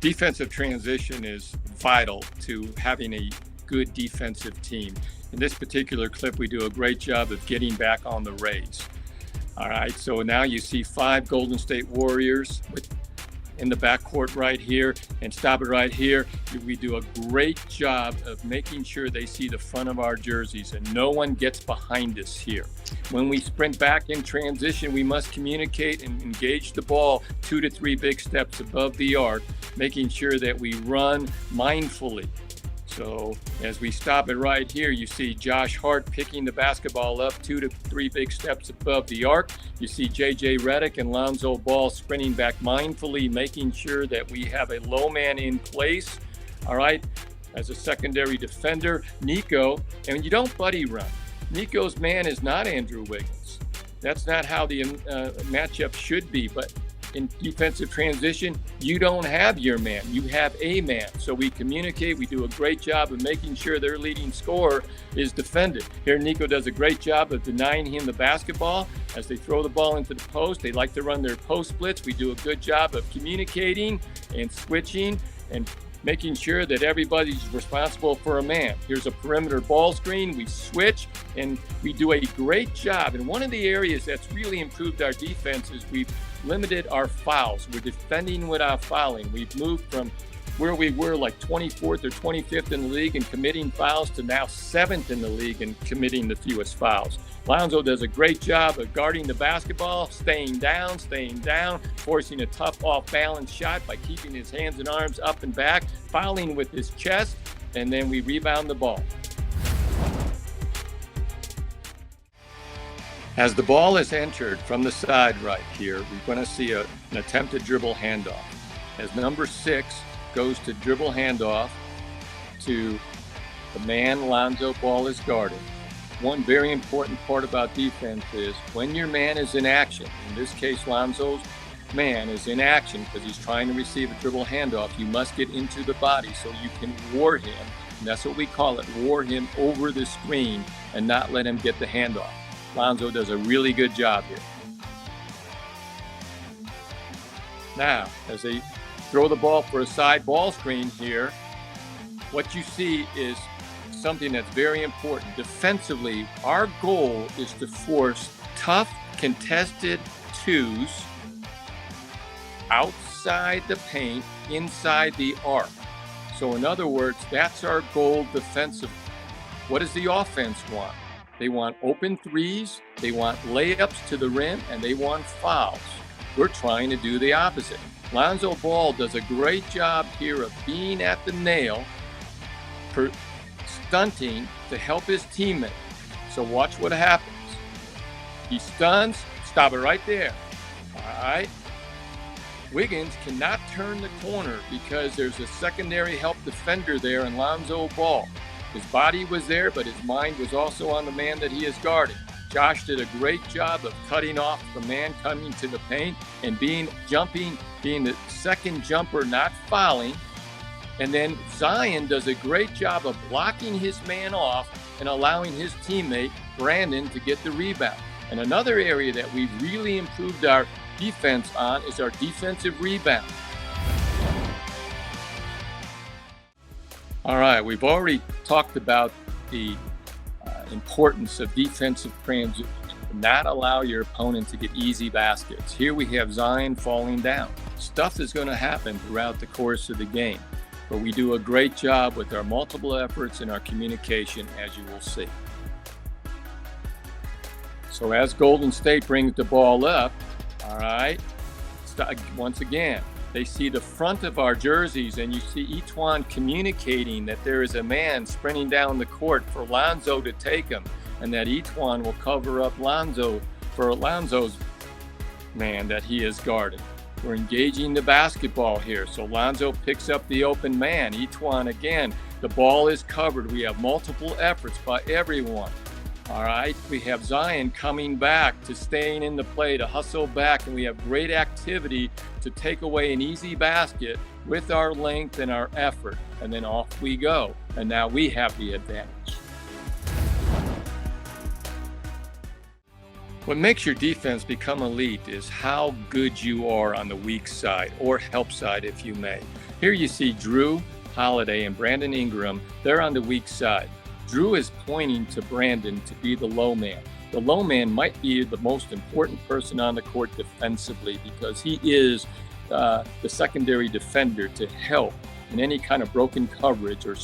Defensive transition is vital to having a good defensive team. In this particular clip, we do a great job of getting back on the raise. All right, so now you see 5 Golden State Warriors in the backcourt right here, and stop it right here. We do a great job of making sure they see the front of our jerseys and no one gets behind us here. When we sprint back in transition, we must communicate and engage the ball 2 to 3 big steps above the arc, making sure that we run mindfully. So as we stop it right here, you see Josh Hart picking the basketball up 2 to 3 big steps above the arc. You see J.J. Redick and Lonzo Ball sprinting back mindfully, making sure that we have a low man in place. All right, as a secondary defender, Nico, and you don't buddy run. Nico's man is not Andrew Wiggins. That's not how the matchup should be, but in defensive transition, you don't have your man, you have a man. So we communicate, we do a great job of making sure their leading scorer is defended. Here, Nico does a great job of denying him the basketball. As they throw the ball into the post, they like to run their post splits. We do a good job of communicating and switching and making sure that everybody's responsible for a man. Here's a perimeter ball screen. We switch and we do a great job. And one of the areas that's really improved our defense is we've limited our fouls. We're defending without fouling. We've moved from where we were like 24th or 25th in the league in committing fouls to now 7th in the league in committing the fewest fouls. Lonzo does a great job of guarding the basketball, staying down, forcing a tough off-balance shot by keeping his hands and arms up and back, fouling with his chest, and then we rebound the ball. As the ball is entered from the side right here, we're going to see an attempted dribble handoff. As number 6 goes to dribble handoff to the man Lonzo Ball is guarding. One very important part about defense is when your man is in action, in this case Lonzo's man is in action because he's trying to receive a dribble handoff, you must get into the body so you can war him. And that's what we call it, war him over the screen and not let him get the handoff. Lonzo does a really good job here. Now, as they throw the ball for a side ball screen here, what you see is something that's very important. Defensively, our goal is to force tough, contested twos outside the paint, inside the arc. So in other words, that's our goal defensively. What does the offense want? They want open threes, they want layups to the rim, and they want fouls. We're trying to do the opposite. Lonzo Ball does a great job here of being at the nail, stunting to help his teammate. So watch what happens. He stuns, stop it right there. All right. Wiggins cannot turn the corner because there's a secondary help defender there in Lonzo Ball. His body was there, but his mind was also on the man that he is guarding. Josh did a great job of cutting off the man coming to the paint and being the second jumper, not fouling. And then Zion does a great job of blocking his man off and allowing his teammate, Brandon, to get the rebound. And another area that we've really improved our defense on is our defensive rebound. All right, we've already talked about the importance of defensive transition, to not allow your opponent to get easy baskets. Here we have Zion falling down. Stuff is going to happen throughout the course of the game, but we do a great job with our multiple efforts and our communication, as you will see. So as Golden State brings the ball up, all right, once again, they see the front of our jerseys, and you see each one communicating that there is a man sprinting down the court for Lonzo to take him, and that each one will cover up Lonzo for Lonzo's man that he is guarding. We're engaging the basketball here, so Lonzo picks up the open man. Each one, again, the ball is covered. We have multiple efforts by everyone. All right, we have Zion coming back to staying in the play, to hustle back, and we have great activity to take away an easy basket with our length and our effort. And then off we go. And now we have the advantage. What makes your defense become elite is how good you are on the weak side, or help side if you may. Here you see Drew Holiday and Brandon Ingram. They're on the weak side. Drew is pointing to Brandon to be the low man. The low man might be the most important person on the court defensively because he is the secondary defender to help in any kind of broken coverage or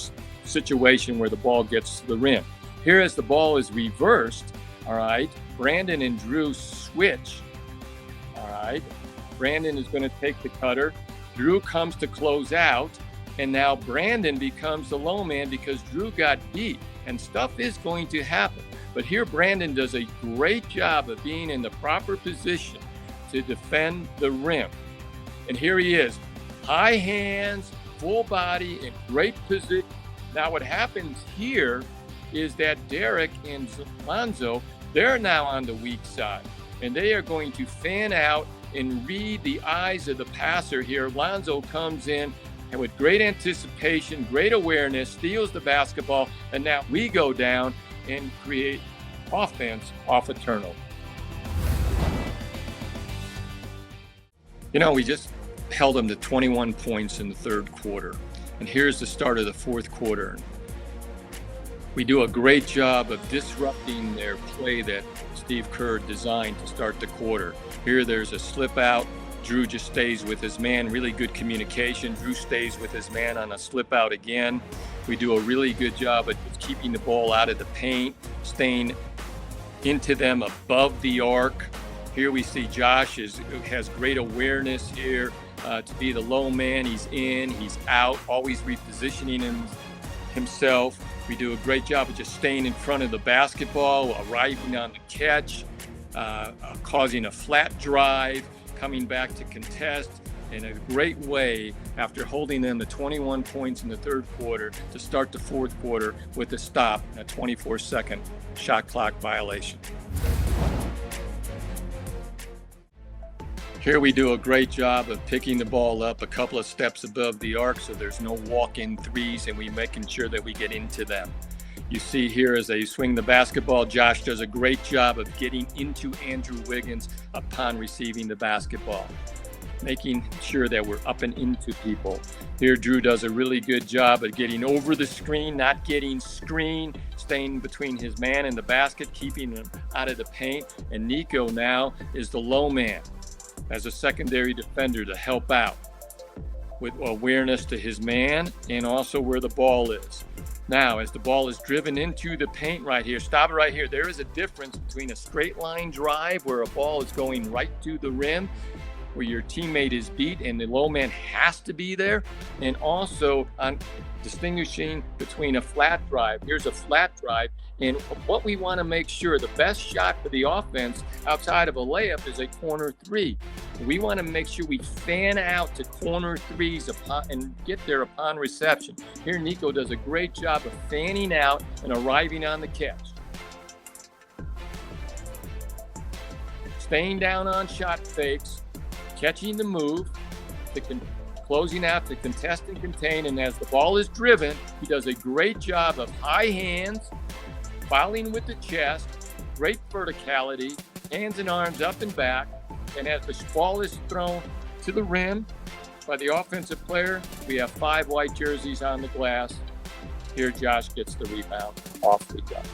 situation where the ball gets to the rim. Here, as the ball is reversed, all right, Brandon and Drew switch. All right, Brandon is going to take the cutter. Drew comes to close out, and now Brandon becomes the low man because Drew got beat, and stuff is going to happen. But here Brandon does a great job of being in the proper position to defend the rim. And here he is, high hands, full body, in great position. Now what happens here is that Derek and Lonzo, they're now on the weak side, and they are going to fan out and read the eyes of the passer here. Lonzo comes in and with great anticipation, great awareness, steals the basketball, and now we go down and create offense off a turnover. You know, we just held them to 21 points in the third quarter, and here's the start of the fourth quarter. We do a great job of disrupting their play that Steve Kerr designed to start the quarter. Here there's a slip out. Drew just stays with his man, really good communication. Drew stays with his man on a slip out again. We do a really good job of keeping the ball out of the paint, staying into them above the arc. Here we see Josh has great awareness here to be the low man. He's in, he's out, always repositioning himself. We do a great job of just staying in front of the basketball, arriving on the catch, causing a flat drive, coming back to contest in a great way after holding them to 21 points in the third quarter to start the fourth quarter with a stop, a 24-second shot clock violation. Here we do a great job of picking the ball up a couple of steps above the arc so there's no walk-in threes, and we making sure that we get into them. You see here as they swing the basketball, Josh does a great job of getting into Andrew Wiggins upon receiving the basketball, making sure that we're up and into people. Here Drew does a really good job of getting over the screen, not getting screened, staying between his man and the basket, keeping him out of the paint. And Nico now is the low man as a secondary defender to help out with awareness to his man and also where the ball is. Now, as the ball is driven into the paint right here, stop it right here. There is a difference between a straight line drive where a ball is going right to the rim, where your teammate is beat and the low man has to be there, and also on distinguishing between a flat drive. Here's a flat drive, and what we want to make sure, the best shot for the offense outside of a layup is a corner three. We want to make sure we fan out to corner threes and get there upon reception. Here Nico does a great job of fanning out and arriving on the catch. Staying down on shot fakes, catching the move, closing out to contest and contain, and as the ball is driven, he does a great job of high hands, fouling with the chest, great verticality, hands and arms up and back, and as the ball is thrown to the rim by the offensive player, we have 5 white jerseys on the glass. Here Josh gets the rebound off the gut.